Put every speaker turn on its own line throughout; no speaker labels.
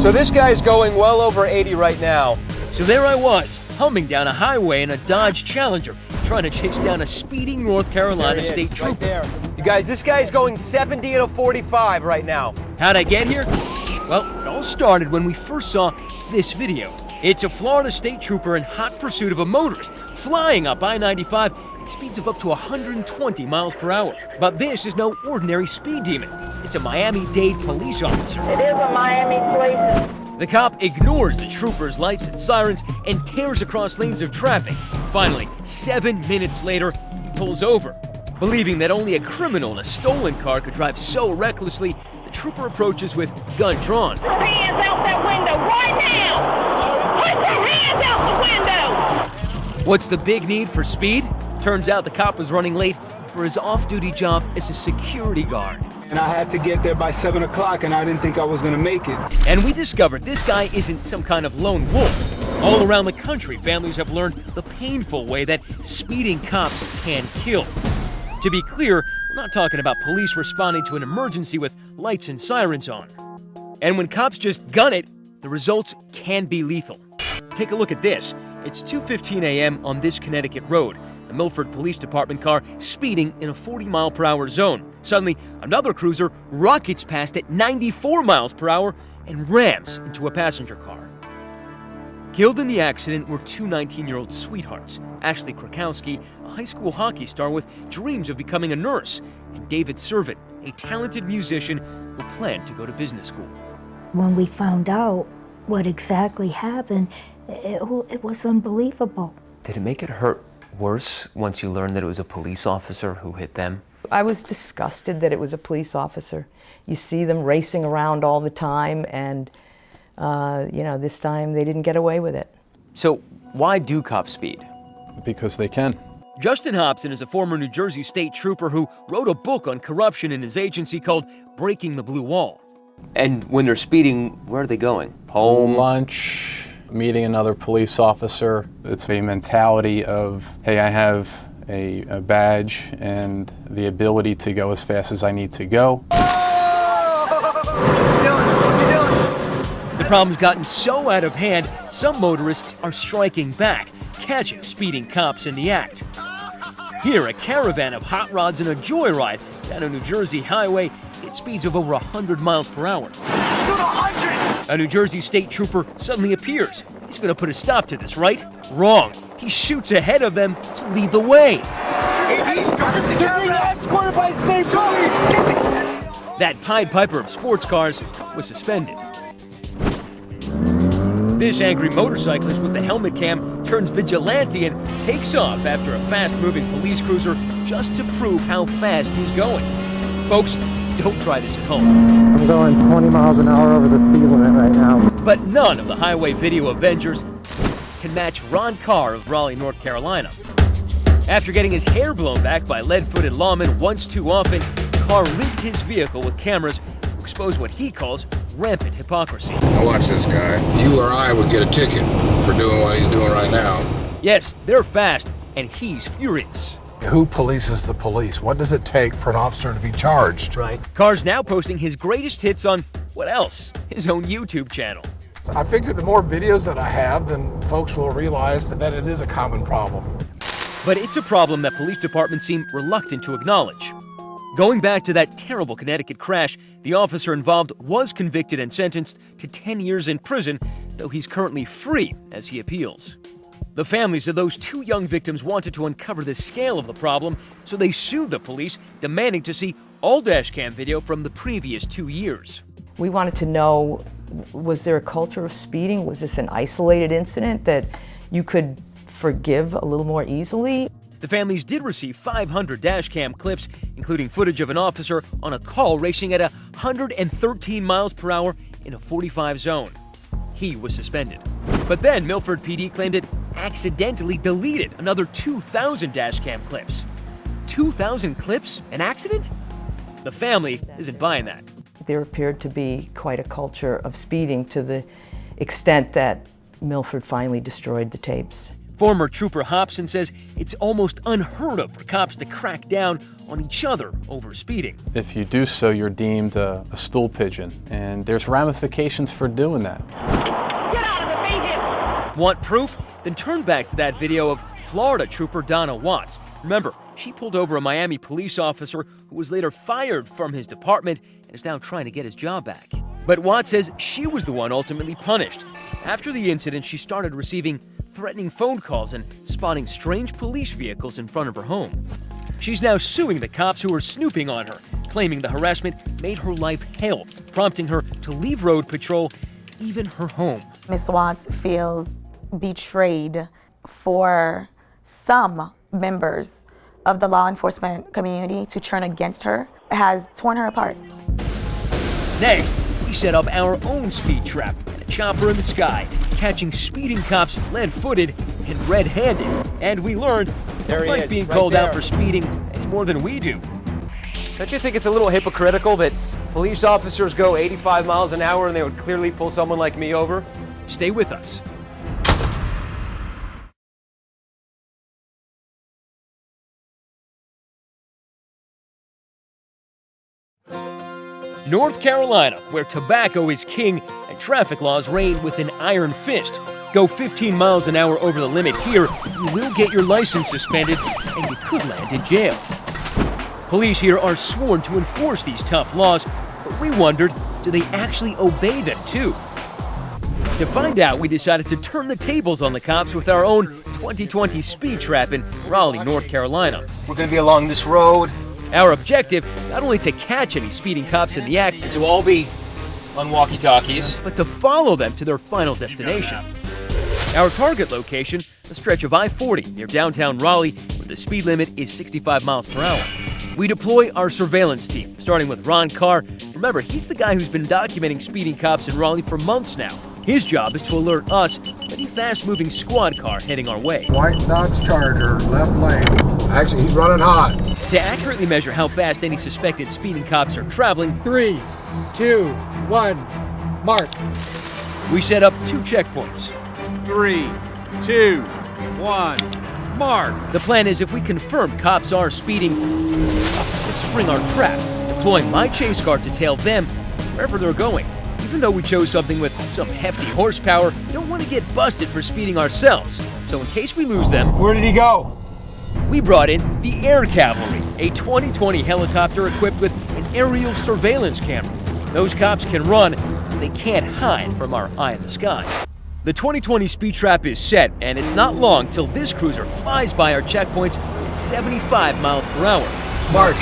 So this guy's going well over 80 right now.
So there I was, humming down a highway in a Dodge Challenger, trying to chase down a speeding North Carolina state trooper.
Right there. You guys, this guy's going 70 at a 45 right now.
How'd I get here? Well, it all started when we first saw this video. It's a Florida state trooper in hot pursuit of a motorist, flying up I-95 at speeds of up to 120 miles per hour. But this is no ordinary speed demon. It's a Miami-Dade police officer.
It is a Miami police.
The cop ignores the trooper's lights and sirens and tears across lanes of traffic. Finally, 7 minutes later, he pulls over. Believing that only a criminal in a stolen car could drive so recklessly, the trooper approaches with gun drawn.
Put your hands out that window right now! Put your hands out the window!
What's the big need for speed? Turns out the cop was running late for his off-duty job as a security guard.
And I had to get there by 7 o'clock, and I didn't think I was going to make it.
And we discovered this guy isn't some kind of lone wolf. All around the country, families have learned the painful way that speeding cops can kill. To be clear, we're not talking about police responding to an emergency with lights and sirens on. And when cops just gun it, the results can be lethal. Take a look at this. It's 2:15 a.m. on this Connecticut road. A Milford Police Department car speeding in a 40-mile-per-hour zone. Suddenly, another cruiser rockets past at 94 miles per hour and rams into a passenger car. Killed in the accident were two 19-year-old sweethearts, Ashley Krakowski, a high school hockey star with dreams of becoming a nurse, and David Servin, a talented musician who planned to go to business school.
When we found out what exactly happened, it was unbelievable.
Did it make it hurt worse once you learned that it was a police officer who hit them?
I was disgusted that it was a police officer. You see them racing around all the time, and this time they didn't get away with it.
So why do cops speed?
Because they can.
Justin Hobson is a former New Jersey state trooper who wrote a book on corruption in his agency called Breaking the Blue Wall.
And when they're speeding, where are they going? Home?
Lunch, meeting another police officer. It's a mentality of, hey, I have a badge and the ability to go as fast as I need to go.
The problem's gotten so out of hand, some motorists are striking back, catching speeding cops in the act. Here, a caravan of hot rods and a joyride down a New Jersey highway at speeds of over 100 miles per hour. A New Jersey state trooper suddenly appears. He's going to put a stop to this, right? Wrong. He shoots ahead of them to lead the way. That Pied Piper of sports cars was suspended. This angry motorcyclist with the helmet cam turns vigilante and takes off after a fast-moving police cruiser just to prove how fast he's going. Folks, don't try this at home.
I'm going 20 miles an hour over the speed limit right now.
But none of the highway video Avengers can match Ron Carr of Raleigh, North Carolina. After getting his hair blown back by lead-footed lawmen once too often, Carr linked his vehicle with cameras to expose what he calls rampant hypocrisy.
Now watch this guy. You or I would get a ticket for doing what he's doing right now.
Yes, they're fast, and he's furious.
Who polices the police? What does it take for an officer to be charged?
Right. Carr's now posting his greatest hits on, what else? His own YouTube channel.
I figure the more videos that I have, then folks will realize that it is a common problem.
But it's a problem that police departments seem reluctant to acknowledge. Going back to that terrible Connecticut crash, the officer involved was convicted and sentenced to 10 years in prison, though he's currently free as he appeals. The families of those two young victims wanted to uncover the scale of the problem, so they sued the police, demanding to see all dashcam video from the previous 2 years.
We wanted to know, was there a culture of speeding? Was this an isolated incident that you could forgive a little more easily?
The families did receive 500 dashcam clips, including footage of an officer on a call racing at 113 miles per hour in a 45 zone. He was suspended. But then Milford PD claimed it accidentally deleted another 2,000 dashcam clips. 2,000 clips? An accident? The family isn't buying that.
There appeared to be quite a culture of speeding to the extent that Milford finally destroyed the tapes.
Former Trooper Hobson says it's almost unheard of for cops to crack down on each other over speeding.
If you do so, you're deemed a stool pigeon, and there's ramifications for doing that.
Get out of the vehicle!
Want proof? Then turn back to that video of Florida Trooper Donna Watts. Remember, she pulled over a Miami police officer who was later fired from his department and is now trying to get his job back. But Watts says she was the one ultimately punished. After the incident, she started receiving threatening phone calls and spotting strange police vehicles in front of her home. She's now suing the cops who were snooping on her, claiming the harassment made her life hell, prompting her to leave road patrol, even her home.
Ms. Watts feels betrayed for some members of the law enforcement community to turn against her. It has torn her apart.
Next, we set up our own speed trap and a chopper in the sky, catching speeding cops lead-footed and red-handed. And we learned they like being called out for speeding any more than we do.
Don't you think it's a little hypocritical that police officers go 85 miles an hour and they would clearly pull someone like me over?
Stay with us. North Carolina, where tobacco is king and traffic laws reign with an iron fist. Go 15 miles an hour over the limit here, you will get your license suspended and you could land in jail. Police here are sworn to enforce these tough laws, but we wondered, do they actually obey them too? To find out, we decided to turn the tables on the cops with our own 2020 speed trap in Raleigh, North Carolina.
We're going to be along this road.
Our objective, not only to catch any speeding cops in the act,
And so I'll be on walkie-talkies.
but to follow them to their final destination. Our target location, a stretch of I-40 near downtown Raleigh, where the speed limit is 65 miles per hour. We deploy our surveillance team, starting with Ron Carr. Remember, he's the guy who's been documenting speeding cops in Raleigh for months now. His job is to alert us of any fast-moving squad car heading our way.
White Dodge Charger, left lane.
Actually, he's running hot.
To accurately measure how fast any suspected speeding cops are traveling,
3, 2, 1, mark.
we set up 2 checkpoints.
3, 2, 1, mark.
The plan is if we confirm cops are speeding, to spring our trap, deploying my chase car to tail them wherever they're going. Even though we chose something with some hefty horsepower, we don't want to get busted for speeding ourselves. So in case we lose them,
Where did he go?
we brought in the Air Cavalry, a 2020 helicopter equipped with an aerial surveillance camera. Those cops can run, but they can't hide from our eye in the sky. The 2020 speed trap is set, and it's not long till this cruiser flies by our checkpoints at 75 miles per hour.
Mark.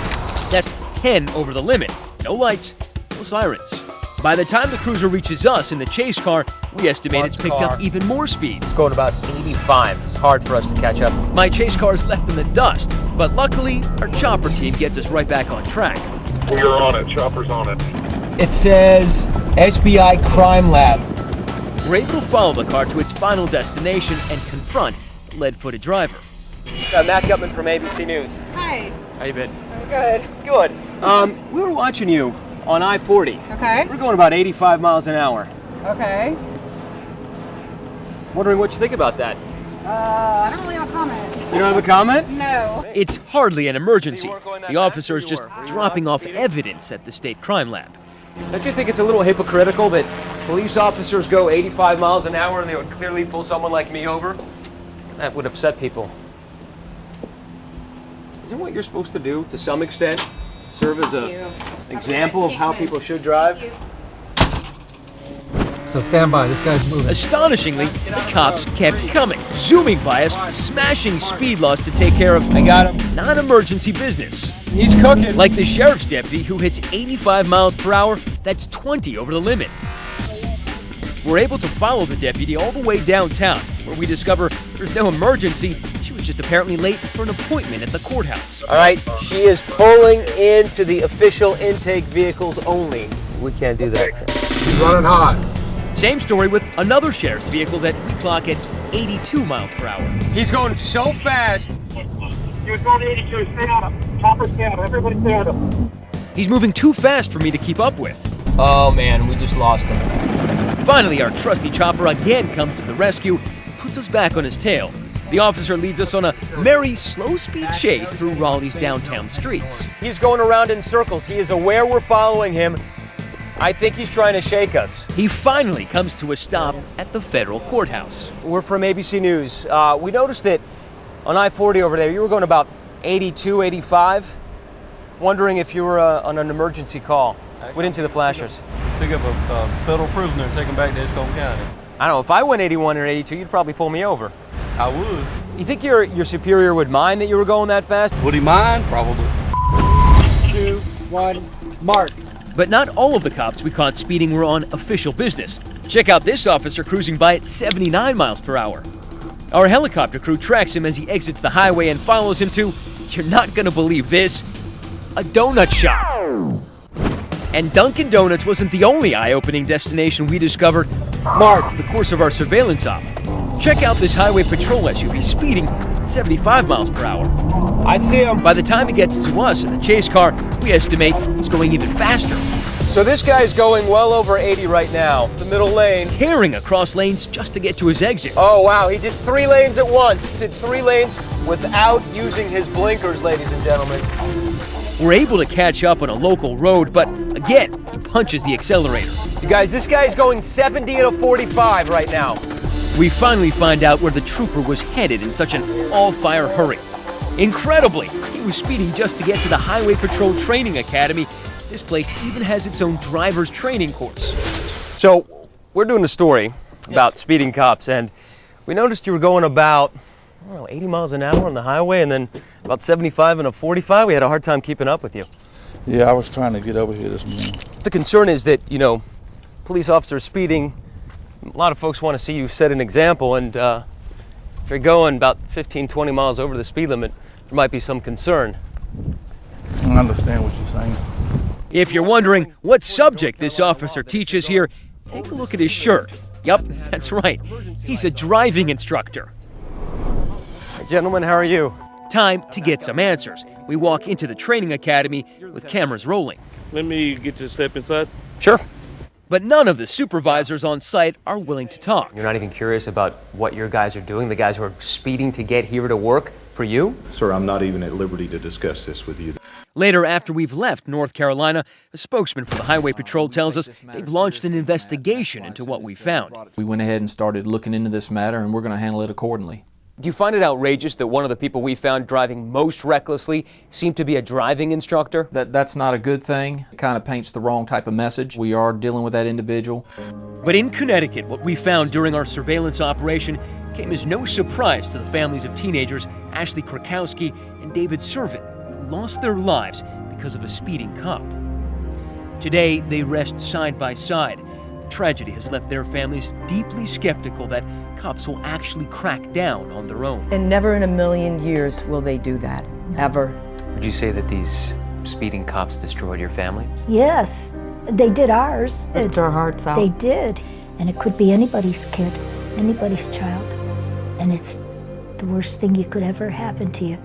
That's 10 over the limit. No lights, no sirens. By the time the cruiser reaches us in the chase car, we estimate it's picked up even more speed.
It's going about 85. It's hard for us to catch up.
My chase car is left in the dust, but luckily, our chopper team gets us right back on track.
We're on it. Chopper's on it.
It says SBI Crime Lab.
We're able to follow the car to its final destination and confront the lead-footed driver.
Matt Gutman from ABC News.
Hi,
How you been?
I'm good.
Good. We were watching you on I-40.
Okay.
We're going about 85 miles an hour.
Okay.
Wondering what you think about that.
I don't really have a comment.
You don't have a comment?
No.
It's hardly an emergency. The officer is just dropping off evidence at the state crime lab.
Don't you think it's a little hypocritical that police officers go 85 miles an hour and they would clearly pull someone like me over? That would upset people. Isn't what you're supposed to do, to some extent, serve as an example of how people should drive?
So stand by, this guy's moving.
Astonishingly, the cops kept coming, zooming by us, smashing speed laws to take care of non-emergency business.
He's cooking.
Like the sheriff's deputy who hits 85 miles per hour, that's 20 over the limit. We're able to follow the deputy all the way downtown, where we discover there's no emergency. She was just apparently late for an appointment at the courthouse.
All right, she is pulling into the official intake vehicles only. We can't do that.
He's running hot.
Same story with another sheriff's vehicle that we clock at 82 miles per hour.
He's going so fast.
He was going 82. Stay on him. Chopper, stay on him. Everybody stay on him.
He's moving too fast for me to keep up with.
Oh man, we just lost him.
Finally, our trusty chopper again comes to the rescue and puts us back on his tail. The officer leads us on a merry, slow-speed chase through Raleigh's downtown streets.
He's going around in circles. He is aware we're following him. I think he's trying to shake us.
He finally comes to a stop at the federal courthouse.
We're from ABC News. We noticed that on I-40 over there, you were going about 82, 85. Wondering if you were on an emergency call. We didn't see the flashers.
Pick up a federal prisoner and take him back to Edgecombe County.
I don't know, if I went 81 or 82, you'd probably pull me over.
I would.
You think your superior would mind that you were going that fast?
Would he mind? Probably.
2, 1, mark.
But not all of the cops we caught speeding were on official business. Check out this officer cruising by at 79 miles per hour. Our helicopter crew tracks him as he exits the highway and follows him to, you're not gonna believe this, a donut shop. And Dunkin' Donuts wasn't the only eye-opening destination we discovered in the course of our surveillance op. Check out this highway patrol SUV speeding at 75 miles per hour.
I see him.
By the time he gets to us in the chase car, we estimate he's going even faster.
So this guy's going well over 80 right now, the middle lane.
Tearing across lanes just to get to his exit.
Oh wow, he did 3 lanes at once. Did 3 lanes without using his blinkers, ladies and gentlemen.
We're able to catch up on a local road, but again, he punches the accelerator.
You guys, this guy's going 70 at a 45 right now.
We finally find out where the trooper was headed in such an all-fire hurry. Incredibly, he was speeding just to get to the Highway Patrol Training Academy. This place even has its own driver's training course.
So, we're doing a story about speeding cops, and we noticed you were going about, I don't know, 80 miles an hour on the highway, and then about 75 and a 45. We had a hard time keeping up with you.
Yeah, I was trying to get over here this morning.
The concern is that, police officers speeding, a lot of folks want to see you set an example, and if you're going about 15, 20 miles over the speed limit, there might be some concern.
I understand what you're saying.
If you're wondering what subject this officer teaches here, take a look at his shirt. Yup, that's right. He's a driving instructor.
Hey, gentlemen, how are you?
Time to get some answers. We walk into the training academy with cameras rolling.
Let me get you to step inside.
Sure.
But none of the supervisors on site are willing to talk.
You're not even curious about what your guys are doing, the guys who are speeding to get here to work for you?
Sir, I'm not even at liberty to discuss this with you.
Later, after we've left North Carolina, a spokesman for the Highway Patrol tells us they've launched an investigation into what we found.
We went ahead and started looking into this matter, and we're going to handle it accordingly.
Do you find it outrageous that one of the people we found driving most recklessly seemed to be a driving instructor?
That's not a good thing. It kind of paints the wrong type of message. We are dealing with that individual.
But in Connecticut, what we found during our surveillance operation came as no surprise to the families of teenagers Ashley Krakowski and David Servin, who lost their lives because of a speeding cop. Today, they rest side by side. The tragedy has left their families deeply skeptical that cops will actually crack down on their own.
And never in a million years will they do that, ever.
Would you say that these speeding cops destroyed your family?
Yes, they did ours.
Ripped our hearts out.
They did. And it could be anybody's kid, anybody's child. And it's the worst thing you could ever happen to you.